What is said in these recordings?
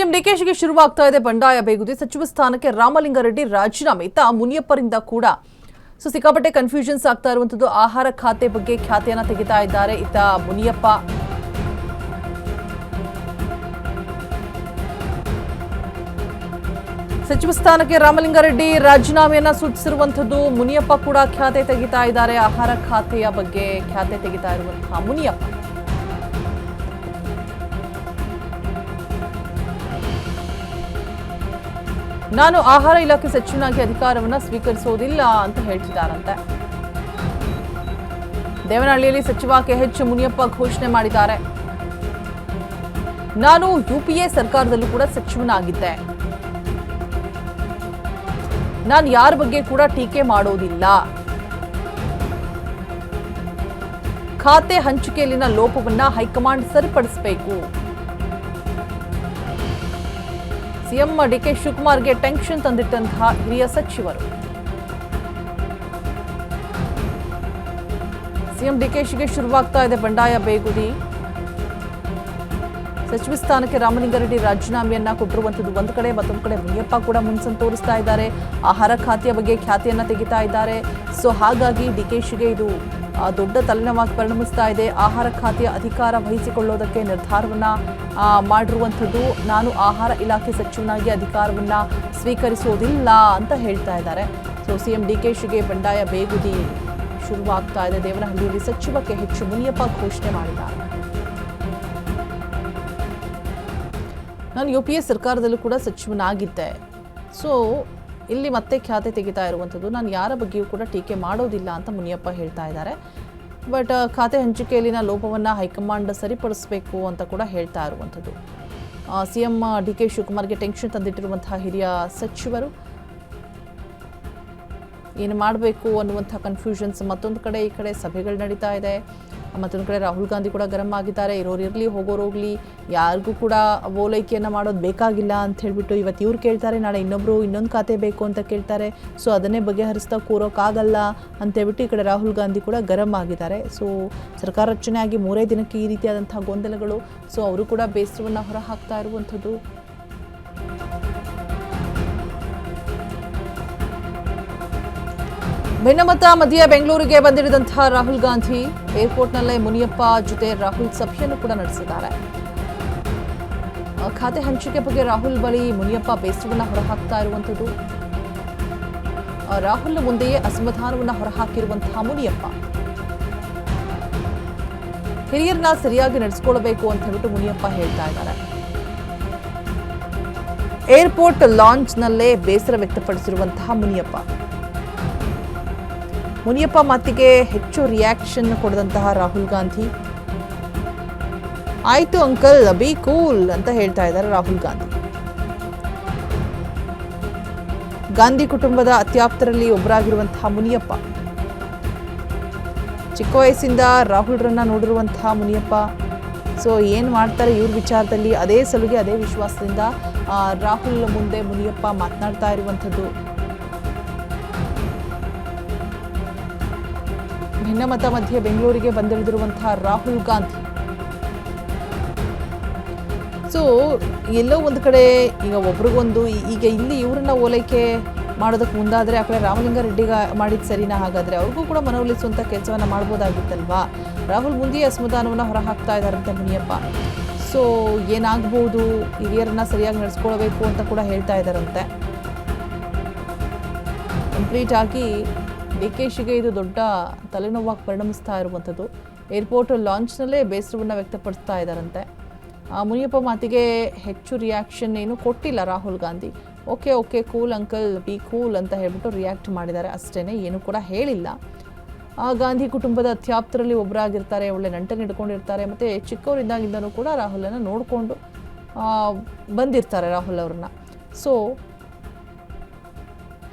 CM ಡಿಕೆಶಿಗೆ ಶುರುವಾಗ್ತಾ ಇದೆ ಬಂಡಾಯ ಬೇಗುದಿ. ಸಚಿವ ಸ್ಥಾನಕ್ಕೆ ರಾಮಲಿಂಗಾರೆಡ್ಡಿ ರಾಜೀನಾಮೆ. ಇತ್ತ ಮುನಿಯಪ್ಪರಿಂದ ಕೂಡ ಸಿಕ್ಕಾಪಟ್ಟೆ ಕನ್ಫ್ಯೂಷನ್ಸ್ ಆಗ್ತಾ ಇರುವಂತದ್ದು. ಆಹಾರ ಖಾತೆ ಬಗ್ಗೆ ಖ್ಯಾತಿಯನ್ನ ತೆಗಿತಾ ಇದ್ದಾರೆ. ಇತ್ತ ಮುನಿಯಪ್ಪ ಸಚಿವ ಸ್ಥಾನಕ್ಕೆ ರಾಮಲಿಂಗಾರೆಡ್ಡಿ ರಾಜೀನಾಮೆಯನ್ನ ಸೂಚಿಸಿರುವಂತದ್ದು. ಮುನಿಯಪ್ಪ ಕೂಡ ಖ್ಯಾತೆ ತೆಗಿತಾ ಇದ್ದಾರೆ. ಆಹಾರ ಖಾತೆಯ ಬಗ್ಗೆ ಖ್ಯಾತೆ ತೆಗಿತಾ ಇರುವಂತಹ ಮುನಿಯಪ್ಪ ನಾನು ಆಹಾರ ಇಲಾಖೆ ಸಚಿವನಾಗಿ ಅಧಿಕಾರವನ್ನು ಸ್ವೀಕರಿಸುವುದಿಲ್ಲ ಅಂತ ಹೇಳ್ತಿದ್ದಾರಂತೆ. ದೇವನಹಳ್ಳಿಯಲ್ಲಿ ಸಚಿವ ಕೆಎಚ್ ಮುನಿಯಪ್ಪ ಘೋಷಣೆ ಮಾಡಿದ್ದಾರೆ. ನಾನು ಯುಪಿಎ ಸರ್ಕಾರದಲ್ಲೂ ಕೂಡ ಸಚಿವನಾಗಿದ್ದೆ. ನಾನು ಯಾರ ಬಗ್ಗೆ ಕೂಡ ಟೀಕೆ ಮಾಡೋದಿಲ್ಲ. ಖಾತೆ ಹಂಚಿಕೆಯಲ್ಲಿನ ಲೋಪವನ್ನ ಹೈಕಮಾಂಡ್ ಸರಿಪಡಿಸಬೇಕು. ಸಿಎಂ ಡಿಕೆ ಶಿವಕುಮಾರ್ಗೆ ಟೆನ್ಷನ್ ತಂದಿಟ್ಟಂತಹ ಹಿರಿಯ ಸಚಿವರು. ಸಿಎಂ ಡಿಕೆಶಿಗೆ ಶುರುವಾಗ್ತಾ ಇದೆ ಬಂಡಾಯ ಬೇಗುದಿ. ಸಚಿವ ಸ್ಥಾನಕ್ಕೆ ರಾಮಲಿಂಗಾರೆಡ್ಡಿ ರಾಜೀನಾಮೆಯನ್ನ ಕೊಟ್ಟಿರುವಂತದ್ದು ಒಂದು ಕಡೆ, ಮತ್ತೊಂದು ಕಡೆ ಮುನಿಯಪ್ಪ ಕೂಡ ಮುನ್ಸನ್ ತೋರಿಸ್ತಾ ಇದ್ದಾರೆ. ಆಹಾರ ಖಾತೆಯ ಬಗ್ಗೆ ಖ್ಯಾತಿಯನ್ನ ತೆಗಿತಾ ಇದ್ದಾರೆ. ಸೊ ಹಾಗಾಗಿ ಡಿಕೆಶಿಗೆ ಇದು ದೊಡ್ಡ ತಲೆನೋವಾಗಿ ಪರಿಣಮಿಸ್ತಾ ಇದೆ. ಆಹಾರ ಖಾತೆಯ ಅಧಿಕಾರ ವಹಿಸಿಕೊಳ್ಳೋದಕ್ಕೆ ನಿರ್ಧಾರವನ್ನ ಮಾಡಿರುವಂಥದ್ದು. ನಾನು ಆಹಾರ ಇಲಾಖೆ ಸಚಿವನಾಗಿ ಅಧಿಕಾರವನ್ನ ಸ್ವೀಕರಿಸೋದಿಲ್ಲ ಅಂತ ಹೇಳ್ತಾ ಇದ್ದಾರೆ. ಸೊ ಸಿಎಂ ಡಿಕೆಶಿಗೆ ಬಂಡಾಯ ಬೇಗುದಿ ಶುರುವಾಗ್ತಾ ಇದೆ. ದೇವನಹಳ್ಳಿಯಲ್ಲಿ ಸಚಿವ ಕೆಎಚ್ ಮುನಿಯಪ್ಪ ಘೋಷಣೆ ಮಾಡಿದ್ದಾರೆ. ನಾನು ಯುಪಿಎ ಸರ್ಕಾರದಲ್ಲೂ ಕೂಡ ಸಚಿವನಾಗಿದ್ದೆ. ಸೊ ಇಲ್ಲಿ ಮತ್ತೆ ಖ್ಯಾತೆ ತೆಗಿತಾ ಇರುವಂಥದ್ದು. ನಾನು ಯಾರ ಬಗ್ಗೆಯೂ ಕೂಡ ಟೀಕೆ ಮಾಡೋದಿಲ್ಲ ಅಂತ ಮುನಿಯಪ್ಪ ಹೇಳ್ತಾ ಇದ್ದಾರೆ. ಬಟ್ ಖಾತೆ ಹಂಚಿಕೆಯಲ್ಲಿನ ಲೋಪವನ್ನು ಹೈಕಮಾಂಡ್ ಸರಿಪಡಿಸಬೇಕು ಅಂತ ಕೂಡ ಹೇಳ್ತಾ ಇರುವಂಥದ್ದು. ಸಿಎಂ ಡಿಕೆ ಶಿವಕುಮಾರ್ಗೆ ಟೆನ್ಷನ್ ತಂದಿಟ್ಟಿರುವಂತಹ ಹಿರಿಯ ಸಚಿವರು ಏನು ಮಾಡಬೇಕು ಅನ್ನುವಂಥ ಕನ್ಫ್ಯೂಷನ್ಸ್. ಮತ್ತೊಂದು ಕಡೆ ಈ ಕಡೆ ಸಭೆಗಳು ನಡೀತಾ ಇದೆ. ಮತ್ತೊಂದು ಕಡೆ ರಾಹುಲ್ ಗಾಂಧಿ ಕೂಡ ಗರಂ ಆಗಿದ್ದಾರೆ. ಇರೋರು ಇರಲಿ ಹೋಗೋರು ಹೋಗಲಿ, ಯಾರಿಗೂ ಕೂಡ ಓಲೈಕೆಯನ್ನು ಮಾಡೋದು ಬೇಕಾಗಿಲ್ಲ ಅಂತ ಹೇಳಿಬಿಟ್ಟು ಇವತ್ತು ಇವ್ರು ಕೇಳ್ತಾರೆ, ನಾಳೆ ಇನ್ನೊಬ್ಬರು ಇನ್ನೊಂದು ಖಾತೆ ಬೇಕು ಅಂತ ಕೇಳ್ತಾರೆ. ಸೊ ಅದನ್ನೇ ಬಗೆಹರಿಸ್ತಾ ಕೂರೋಕ್ಕಾಗಲ್ಲ ಅಂತೇಳ್ಬಿಟ್ಟು ಈ ಕಡೆ ರಾಹುಲ್ ಗಾಂಧಿ ಕೂಡ ಗರಂ ಆಗಿದ್ದಾರೆ. ಸೊ ಸರ್ಕಾರ ರಚನೆ ಆಗಿ 3 ದಿನಕ್ಕೆ ಈ ರೀತಿಯಾದಂಥ ಗೊಂದಲಗಳು. ಸೊ ಅವರು ಕೂಡ ಬೇಸರವನ್ನು ಹೊರ ಹಾಕ್ತಾ ಇರುವಂಥದ್ದು. ಭಿನ್ನಮತ ಮಧ್ಯೆ ಬೆಂಗಳೂರಿಗೆ ಬಂದಿಳಿದಂತಹ ರಾಹುಲ್ ಗಾಂಧಿ ಏರ್ಪೋರ್ಟ್ನಲ್ಲೇ ಮುನಿಯಪ್ಪ ಜೊತೆ ರಾಹುಲ್ ಸಭೆಯನ್ನು ಕೂಡ ನಡೆಸಿದ್ದಾರೆ. ಖಾತೆ ಹಂಚಿಕೆ ಬಗ್ಗೆ ರಾಹುಲ್ ಬಳಿ ಮುನಿಯಪ್ಪ ಬೇಸರವನ್ನು ಹೊರಹಾಕ್ತಾ ಇರುವಂಥದ್ದು. ರಾಹುಲ್ ಮುಂದೆಯೇ ಅಸಮಾಧಾನವನ್ನು ಹೊರಹಾಕಿರುವಂತಹ ಮುನಿಯಪ್ಪ ಹಿರಿಯರನ್ನ ಸರಿಯಾಗಿ ನಡೆಸಿಕೊಳ್ಳಬೇಕು ಅಂತ ಹೇಳ್ಬಿಟ್ಟು ಮುನಿಯಪ್ಪ ಹೇಳ್ತಾ ಇದ್ದಾರೆ. ಏರ್ಪೋರ್ಟ್ ಲಾಂಚ್ನಲ್ಲೇ ಬೇಸರ ವ್ಯಕ್ತಪಡಿಸಿರುವಂತಹ ಮುನಿಯಪ್ಪ ಮಾತಿಗೆ ಹೆಚ್ಚು ರಿಯಾಕ್ಷನ್ ಕೊಡದಂತಹ ರಾಹುಲ್ ಗಾಂಧಿ. ಆಯ್ತು ಅಂಕಲ್, ಬಿ ಕೂಲ್ ಅಂತ ಹೇಳ್ತಾ ಇದ್ದಾರೆ ರಾಹುಲ್ ಗಾಂಧಿ. ಗಾಂಧಿ ಕುಟುಂಬದ ಅತ್ಯಾಪ್ತರಲ್ಲಿ ಒಬ್ಬರಾಗಿರುವಂತಹ ಮುನಿಯಪ್ಪ, ಚಿಕ್ಕ ವಯಸ್ಸಿಂದ ರಾಹುಲ್ರನ್ನ ನೋಡಿರುವಂತಹ ಮುನಿಯಪ್ಪ. ಸೊ ಏನು ಮಾಡ್ತಾರೆ ಇವ್ರ ವಿಚಾರದಲ್ಲಿ, ಅದೇ ಸಲುಗೆ ಅದೇ ವಿಶ್ವಾಸದಿಂದ ರಾಹುಲ್ ಮುಂದೆ ಮುನಿಯಪ್ಪ ಮಾತನಾಡ್ತಾ ಇರುವಂಥದ್ದು. ಭಿನ್ನಮತ ಮಧ್ಯೆ ಬೆಂಗಳೂರಿಗೆ ಬಂದಿಳಿದಿರುವಂತಹ ರಾಹುಲ್ ಗಾಂಧಿ. ಸೊ ಎಲ್ಲೋ ಒಂದು ಕಡೆ ಈಗ ಒಬ್ರಿಗೊಂದು, ಈಗ ಇಲ್ಲಿ ಇವರನ್ನ ಓಲೈಕೆ ಮಾಡೋದಕ್ಕೆ ಮುಂದಾದರೆ ಆ ಕಡೆ ರಾಮಲಿಂಗಾರೆಡ್ಡಿಗ ಮಾಡಿದ ಸರಿನಾ? ಹಾಗಾದರೆ ಅವ್ರಿಗೂ ಕೂಡ ಮನವೊಲಿಸುವಂಥ ಕೆಲಸವನ್ನು ಮಾಡ್ಬೋದಾಗಿತ್ತಲ್ವಾ? ರಾಹುಲ್ ಮುಂದೆ ಅಸಮಾಧಾನವನ್ನು ಹೊರಹಾಕ್ತಾ ಇದ್ದಾರಂತೆ ಮುನಿಯಪ್ಪ. ಸೊ ಏನಾಗ್ಬೋದು, ಹಿರಿಯರನ್ನ ಸರಿಯಾಗಿ ನಡೆಸ್ಕೊಳ್ಬೇಕು ಅಂತ ಕೂಡ ಹೇಳ್ತಾ ಇದ್ದಾರಂತೆ. ಕಂಪ್ಲೀಟ್ ಆಗಿ ಡಿಕೆಶಿಗೆ ಇದು ದೊಡ್ಡ ತಲೆನೋವಾಗಿ ಪರಿಣಮಿಸ್ತಾ ಇರುವಂಥದ್ದು. ಏರ್ಪೋರ್ಟ್ ಲಾಂಚ್ನಲ್ಲೇ ಬೇಸರವನ್ನು ವ್ಯಕ್ತಪಡಿಸ್ತಾ ಇದ್ದಾರಂತೆ. ಮುನಿಯಪ್ಪ ಮಾತಿಗೆ ಹೆಚ್ಚು ರಿಯಾಕ್ಷನ್ ಏನು ಕೊಟ್ಟಿಲ್ಲ Rahul Gandhi. Okay cool uncle, B cool ಅಂತ ಹೇಳ್ಬಿಟ್ಟು ರಿಯಾಕ್ಟ್ ಮಾಡಿದ್ದಾರೆ ಅಷ್ಟೇ, ಏನು ಕೂಡ ಹೇಳಿಲ್ಲ. ಗಾಂಧಿ ಕುಟುಂಬದ ಅತ್ಯಾಪ್ತರಲ್ಲಿ ಒಬ್ಬರಾಗಿರ್ತಾರೆ, ಒಳ್ಳೆ ನಂಟನ್ನು ಹಿಡ್ಕೊಂಡಿರ್ತಾರೆ. ಮತ್ತು ಚಿಕ್ಕವರಿಂದಾಗಿಂದನೂ ಕೂಡ ರಾಹುಲನ್ನು ನೋಡಿಕೊಂಡು ಬಂದಿರ್ತಾರೆ ರಾಹುಲ್ ಅವ್ರನ್ನ. ಸೊ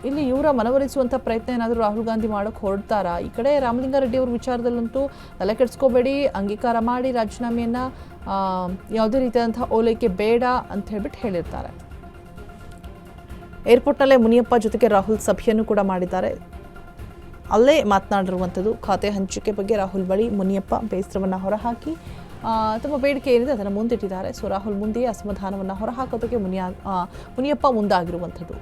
ಇಲ್ಲಿ ಇವರ ಮನವೊಲಿಸುವಂಥ ಪ್ರಯತ್ನ ಏನಾದರೂ ರಾಹುಲ್ ಗಾಂಧಿ ಮಾಡೋಕ್ಕೆ ಹೊರಡ್ತಾರಾ? ಈ ಕಡೆ ರಾಮಲಿಂಗಾರೆಡ್ಡಿ ಅವ್ರ ವಿಚಾರದಲ್ಲಂತೂ ತಲೆ ಕೆಡಿಸ್ಕೋಬೇಡಿ, ಅಂಗೀಕಾರ ಮಾಡಿ ರಾಜೀನಾಮೆಯನ್ನು, ಯಾವುದೇ ರೀತಿಯಾದಂಥ ಓಲೈಕೆ ಬೇಡ ಅಂತ ಹೇಳ್ಬಿಟ್ಟು ಹೇಳಿರ್ತಾರೆ. ಏರ್ಪೋರ್ಟ್ನಲ್ಲೇ ಮುನಿಯಪ್ಪ ಜೊತೆಗೆ ರಾಹುಲ್ ಸಭೆಯನ್ನು ಕೂಡ ಮಾಡಿದ್ದಾರೆ. ಅಲ್ಲೇ ಮಾತನಾಡಿರುವಂಥದ್ದು ಖಾತೆ ಹಂಚಿಕೆ ಬಗ್ಗೆ ರಾಹುಲ್ ಬಳಿ ಮುನಿಯಪ್ಪ ಬೇಸರವನ್ನು ಹೊರಹಾಕಿ ತಮ್ಮ ಬೇಡಿಕೆ ಏನಿದೆ ಅದನ್ನು ಮುಂದಿಟ್ಟಿದ್ದಾರೆ. ಸೊ ರಾಹುಲ್ ಮುಂದೆಯೇ ಅಸಮಾಧಾನವನ್ನು ಹೊರಹಾಕೋದಕ್ಕೆ ಮುನಿಯಪ್ಪ ಮುಂದಾಗಿರುವಂಥದ್ದು.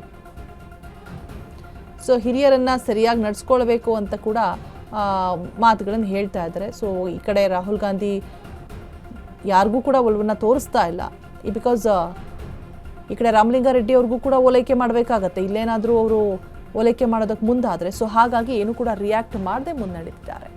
ಸೊ ಹಿರಿಯರನ್ನು ಸರಿಯಾಗಿ ನಡೆಸ್ಕೊಳ್ಬೇಕು ಅಂತ ಕೂಡ ಮಾತುಗಳನ್ನು ಹೇಳ್ತಾ ಇದ್ದಾರೆ. ಸೊ ಈ ಕಡೆ ರಾಹುಲ್ ಗಾಂಧಿ ಯಾರಿಗೂ ಕೂಡ ಒಲವನ್ನು ತೋರಿಸ್ತಾ ಇಲ್ಲ. ಬಿಕಾಸ್ ಈ ಕಡೆ ರಾಮಲಿಂಗಾರೆಡ್ಡಿ ಅವ್ರಿಗೂ ಕೂಡ ಓಲೈಕೆ ಮಾಡಬೇಕಾಗತ್ತೆ, ಇಲ್ಲೇನಾದರೂ ಅವರು ಓಲೈಕೆ ಮಾಡೋದಕ್ಕೆ ಮುಂದಾದರೆ. ಸೊ ಹಾಗಾಗಿ ಏನು ಕೂಡ ರಿಯಾಕ್ಟ್ ಮಾಡದೆ ಮುನ್ನಡೆದಿದ್ದಾರೆ.